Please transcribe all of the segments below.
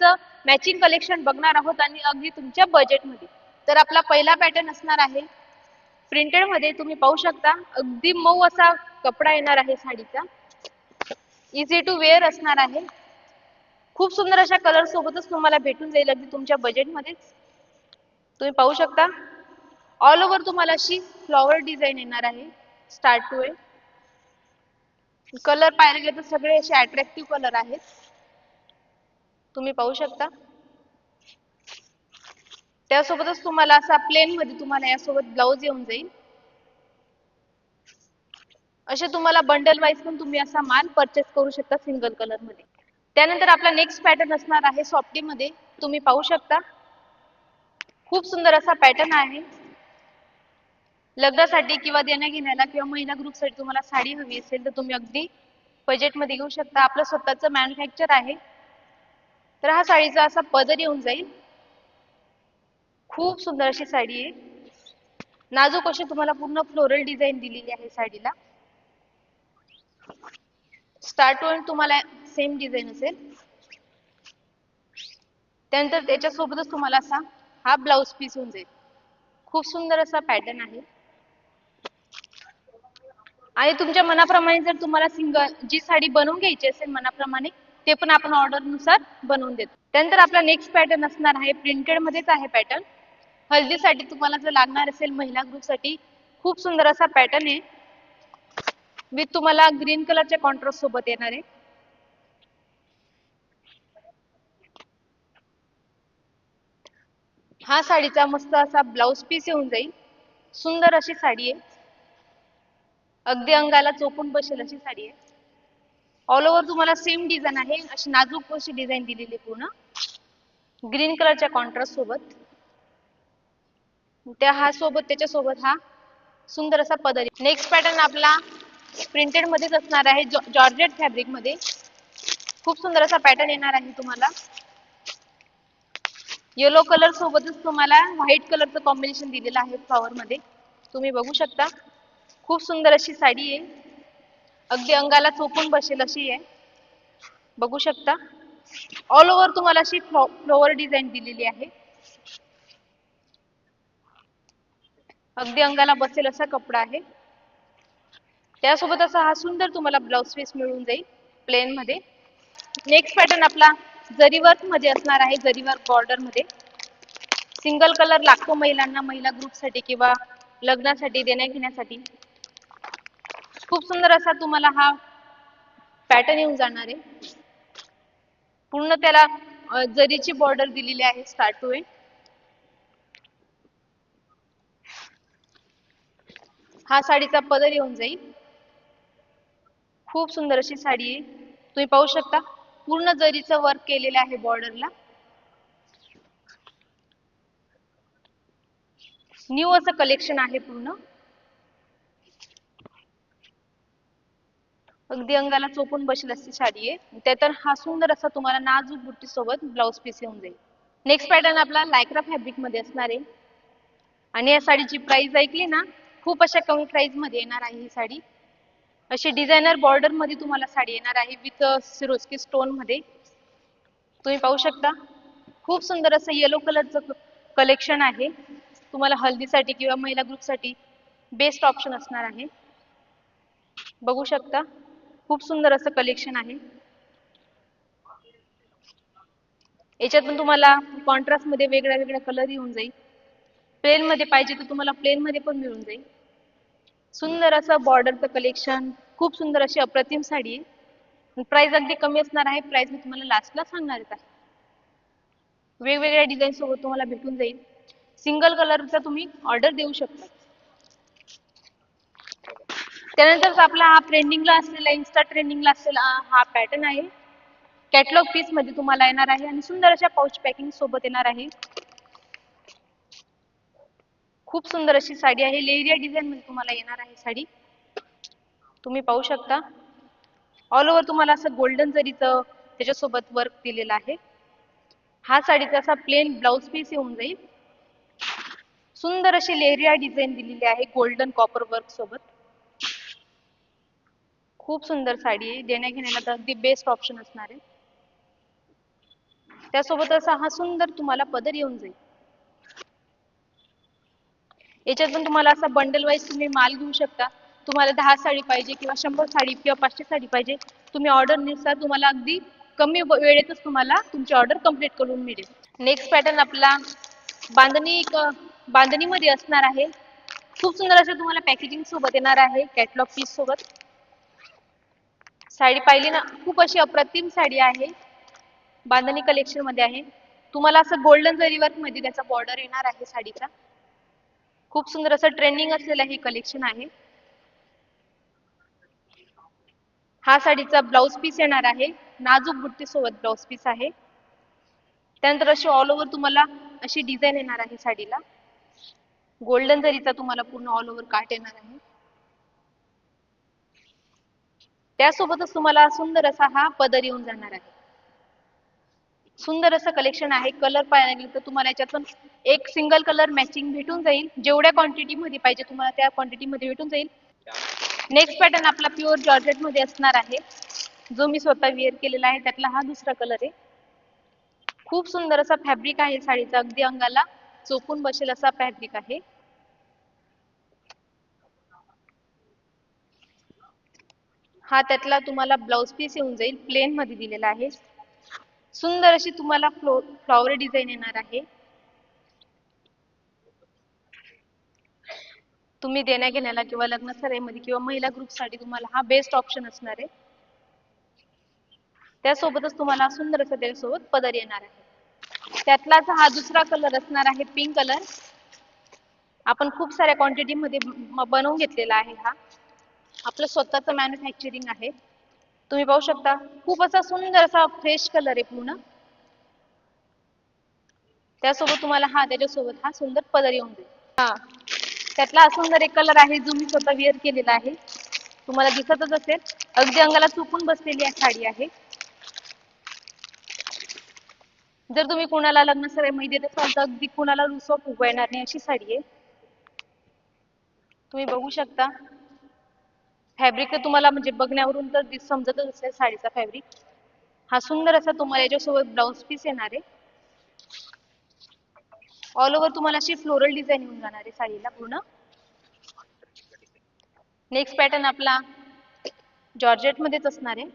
कलरचं matching collection बघणार आहोत आणि अगदी तुमच्या बजेटमध्ये. तर आपला पहिला पॅटर्न असणार आहे प्रिंटेड मध्ये. तुम्ही पाहू शकता अगदी मऊ असा कपडा येणार आहे साडीचा. इझी टू वेअर असणार आहे. खूप सुंदर अशा कलर सोबतच तुम्हाला भेटून जाईल अगदी तुमच्या बजेटमध्येच. तुम्ही पाहू शकता ऑल ओव्हर तुम्हाला अशी फ्लॉवर डिझाईन येणार आहे स्टार्ट टू एंड. कलर पाहायला गेले तर सगळे असे अट्रॅक्टिव्ह कलर आहेत. तुम्ही पाहू शकता. त्यासोबतच तुम्हाला असा प्लेन मध्ये तुम्हाला यासोबत ब्लाउज येऊन जाईल. असे तुम्हाला बंडल वाईज पण तुम्ही असा माल परचेस करू शकता सिंगल कलर मध्ये. त्यानंतर आपला नेक्स्ट पॅटर्न असणार आहे सॉफ्टी मध्ये. तुम्ही पाहू शकता खूप सुंदर असा पॅटर्न आहे. लग्नासाठी किंवा देण्याघेण्याला किंवा महिला ग्रुपसाठी तुम्हाला साडी हवी असेल तर तुम्ही अगदी बजेटमध्ये घेऊ शकता. आपलं स्वतःचं मॅन्युफॅक्चर आहे. तर हा साडीचा असा पदर येऊन जाईल. खूप सुंदर अशी साडी आहे. नाजूक अशी तुम्हाला पूर्ण फ्लोरल डिझाईन दिलेली आहे साडीला. स्टार्ट टू एंड तुम्हाला सेम डिझाईन असेल. त्यानंतर त्याच्यासोबतच तुम्हाला असा हा ब्लाउज पीस होऊन जाईल. खूप सुंदर असा पॅटर्न आहे. आणि तुमच्या मनाप्रमाणे जर तुम्हाला सिंगल जी साडी बनवून घ्यायची असेल मनाप्रमाणे ते पण आपण ऑर्डर नुसार बनवून देतो. त्यानंतर आपला नेक्स्ट पॅटर्न असणार आहे प्रिंटेड मध्येच आहे पॅटर्न. हल्दीसाठी तुम्हाला जर लागणार असेल महिला ग्रुपसाठी खूप सुंदर असा पॅटर्न आहे. विथ तुम्हाला ग्रीन कलरच्या कॉन्ट्रास्ट सोबत येणार आहे. हा साडीचा मस्त असा ब्लाउज पीस येऊन जाईल. सुंदर अशी साडी आहे. अगदी अंगाला चोपून बसेल अशी साडी आहे. ऑल ओव्हर तुम्हाला सेम डिझाईन आहे. अशी नाजूक अशी डिझाईन दिलेली पूर्ण ग्रीन कलरच्या कॉन्ट्रास्ट सोबत. त्याच्यासोबत हा सुंदर असा पदर. नेक्स्ट पॅटर्न आपला प्रिंटेड मध्येच असणार आहे जॉर्जेट फॅब्रिक मध्ये. खूप सुंदर असा पॅटर्न येणार आहे तुम्हाला. येलो कलर सोबतच तुम्हाला व्हाईट कलरचं कॉम्बिनेशन दिलेलं आहे फ्लॉवर मध्ये. तुम्ही बघू शकता खूप सुंदर अशी साडी आहे. अगदी अंगाला चोपून बसेल अशी आहे. बघू शकता ऑल ओव्हर तुम्हाला अशी फ्लॉवर डिझाईन दिलेली आहे. अगदी अंगाला बसेल असा कपडा आहे. त्यासोबत असा हा सुंदर तुम्हाला ब्लाउज पीस मिळून जाईल प्लेन मध्ये. नेक्स्ट पॅटर्न आपला जरी वर्क मध्ये असणार आहे. जरी वर्क बॉर्डर मध्ये. सिंगल कलर लागतो महिलांना महिला ग्रुपसाठी किंवा लग्नासाठी देण्याघेण्यासाठी. खूप सुंदर असा तुम्हाला हा पॅटर्न येऊन जाणार आहे. पूर्ण त्याला जरीची बॉर्डर दिलेली आहे स्टार्ट टू एंड. हा साडीचा पदर येऊन जाईल. खूप सुंदर अशी साडी आहे. तुम्ही पाहू शकता पूर्ण जरीचं वर्क केलेलं आहे बॉर्डरला. न्यू असं कलेक्शन आहे पूर्ण. अगदी अंगाला चोपून बसेल अशी साडी आहे. त्यात हा सुंदर असा तुम्हाला नाजूक बुट्टी सोबत ब्लाउज पीस येऊन जाईल. नेक्स्ट पॅटर्न आपला लायक्रा फॅब्रिक मध्ये असणार आहे. आणि या साडीची प्राइस ऐकली ना खूप अशा कमी प्राइस मध्ये येणार आहे ही साडी. अशी डिझायनर बॉर्डर मध्ये तुम्हाला साडी येणार आहे विथ सिरोस्की स्टोन मध्ये. तुम्ही पाहू शकता खूप सुंदर असं येलो कलरचं कलेक्शन आहे. तुम्हाला हल्दीसाठी किंवा महिला ग्रुपसाठी बेस्ट ऑप्शन असणार आहे. बघू शकता खूप सुंदर असं कलेक्शन आहे. याच्यात पण तुम्हाला कॉन्ट्रास्ट मध्ये वेगळ्या वेगळ्या कलर येऊन जाईल. प्लेन मध्ये पाहिजे तर तुम्हाला प्लेन मध्ये पण मिळून जाईल. सुंदर असं बॉर्डरचं कलेक्शन. खूप सुंदर अशी अप्रतिम साडी आहे. प्राइस अगदी कमी असणार आहे. प्राइस मी तुम्हाला लास्टला सांगणार आहे. वेगवेगळ्या डिझाईन सोबत तुम्हाला भेटून जाईल. सिंगल कलरचा तुम्ही ऑर्डर देऊ शकता. त्यानंतर आपला हा ट्रेंडिंगला असलेला इन्स्टा ट्रेंडिंगला असलेला हा पॅटर्न आहे. कॅटलॉग पीस मध्ये तुम्हाला येणार आहे आणि सुंदर अशा पाउच पॅकिंग सोबत येणार आहे. खूप सुंदर अशी साडी आहे. लेरिया डिझाईन मध्ये तुम्हाला येणार आहे साडी. तुम्ही पाहू शकता ऑल ओव्हर तुम्हाला असं गोल्डन जरीचं त्याच्यासोबत वर्क दिलेलं आहे. हा साडीचा असा प्लेन ब्लाउज पीस येऊन जाईल. सुंदर अशी लेरिया डिझाईन दिलेली आहे गोल्डन कॉपर वर्क सोबत. खूप सुंदर साडी आहे. देण्याघेण्याला तर अगदी बेस्ट ऑप्शन असणार आहे. त्यासोबत असा हा सुंदर तुम्हाला पदर येऊन जाईल. याच्यात पण तुम्हाला असा बंडल वाईज तुम्ही माल घेऊ शकता. तुम्हाला 10 साडी पाहिजे किंवा 100 साडी किंवा 500 साडी पाहिजे, तुम्ही ऑर्डर नुसार तुम्हाला अगदी कमी वेळेतच तुम्हाला तुमची ऑर्डर कंप्लीट करून मिळेल. नेक्स्ट पॅटर्न आपला बांधणीमध्ये असणार आहे. खूप सुंदर असं तुम्हाला पॅकेजिंग सोबत येणार आहे, कॅटलॉग पीस सोबत. साडी पाहिली ना, खूप अशी अप्रतिम साडी आहे, बांधणी कलेक्शन मध्ये आहे. तुम्हाला असं गोल्डन जरी वर्क मध्ये त्याचा बॉर्डर येणार आहे साडीचा. खूप सुंदर असं ट्रेंडिंग असलेलं हे कलेक्शन आहे. हा साडीचा ब्लाउज पीस येणार आहे, नाजूक बुट्टी सोबत ब्लाउज पीस आहे. त्यानंतर अशी ऑल ओव्हर तुम्हाला अशी डिझाईन येणार आहे साडीला. गोल्डन जरीचा तुम्हाला पूर्ण ऑल ओव्हर काट येणार आहे. त्यासोबतच तुम्हाला सुंदर असा हा पदर येऊन जाणार आहे. सुंदर असं कलेक्शन आहे. कलर पाहायला गेलं तर तुम्हाला याच्यात पण एक सिंगल कलर मॅचिंग भेटून जाईल. जेवढ्या क्वांटिटी मध्ये पाहिजे तुम्हाला त्या क्वांटिटी मध्ये भेटून जाईल. नेक्स्ट पॅटर्न आपला प्युअर जॉर्जेट मध्ये असणार आहे, जो मी स्वतः वेअर केलेला आहे. त्यातला हा दुसरा कलर आहे. खूप सुंदर असा फॅब्रिक आहे साडीचा, अगदी अंगाला चोपून बसेल असा फॅब्रिक आहे. हा त्यातला तुम्हाला ब्लाउज पीस येऊन जाईल, प्लेन मध्ये दिलेला आहे. सुंदर अशी तुम्हाला फ्लॉवर डिझाईन येणार आहे. तुम्ही देण्या घेण्याला किंवा लग्न सराईमध्ये किंवा महिला ग्रुप साठी तुम्हाला हा बेस्ट ऑप्शन असणार आहे. त्यासोबतच तुम्हाला सुंदर असं त्याच्यासोबत पदर येणार आहे. त्यातलाच हा दुसरा कलर असणार आहे, पिंक कलर. आपण खूप साऱ्या क्वांटिटी मध्ये बनवून घेतलेला आहे. हा आपलं स्वतःच मॅन्युफॅक्चरिंग आहे. तुम्ही पाहू शकता, खूप असा सुंदर असा फ्रेश कलर आहे पूर्ण. त्यासोबत तुम्हाला त्याच्यासोबत हा सुंदर पदर येऊन जाईल. हा त्यातला हा सुंदर एक कलर आहे, जो मी स्वतः वेअर केलेला आहे. तुम्हाला दिसतच असेल, अगदी अंगाला चुकून बसलेली साडी आहे. जर तुम्ही कुणाला लग्न सराईमध्ये देत असाल तर अगदी कुणाला रुसवा फुगवा येणार नाही अशी साडी आहे. तुम्ही बघू शकता, फॅब्रिक तर तुम्हाला म्हणजे बघण्यावरून तर समजतच असेल साडीचा फॅब्रिक. हा सुंदर असा तुम्हाला याच्यासोबत ब्लाउज पीस येणार आहे. ऑल ओव्हर तुम्हाला अशी फ्लोरल डिझाईन येऊन जाणार आहे साडीला पूर्ण. नेक्स्ट पॅटर्न आपला जॉर्जेट मध्येच असणार आहे.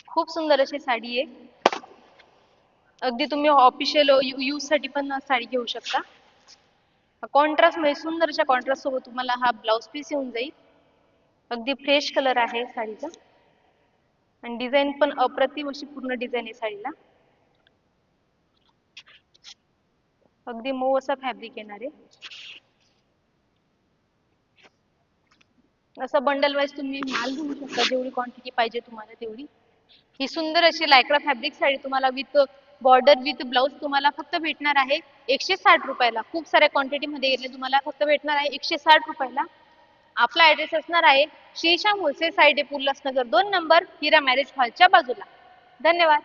खूप सुंदर अशी साडी आहे, अगदी तुम्ही ऑफिशियल यूज साठी पण साडी घेऊ शकता. कॉन्ट्रास्ट मध्ये सुंदर अशा कॉन्ट्रास्ट सोबत तुम्हाला हा ब्लाउज पीस येऊन जाईल. अगदी फ्रेश कलर आहे साडीचा आणि डिझाईन पण अप्रतिम अशी पूर्ण डिझाईन आहे साडीला. अगदी मऊ असा फॅब्रिक येणार आहे. असं बंडल वाईज तुम्ही माल घेऊ शकता, जेवढी क्वांटिटी पाहिजे तुम्हाला तेवढी. ही सुंदर अशी लायक्रा फॅब्रिक साडी तुम्हाला विथ बॉर्डर विथ ब्लाउज तुम्हाला फक्त भेटणार आहे 160 रुपयाला. खूप साऱ्या क्वांटिटी मध्ये घेतले तुम्हाला फक्त भेटणार आहे 160 रुपयाला. आपला ऍड्रेस असणार आहे श्रीशाम होलसेल साइड, उल्हासनगर 2 नंबर, हिरा मॅरेज हॉलच्या बाजूला. धन्यवाद.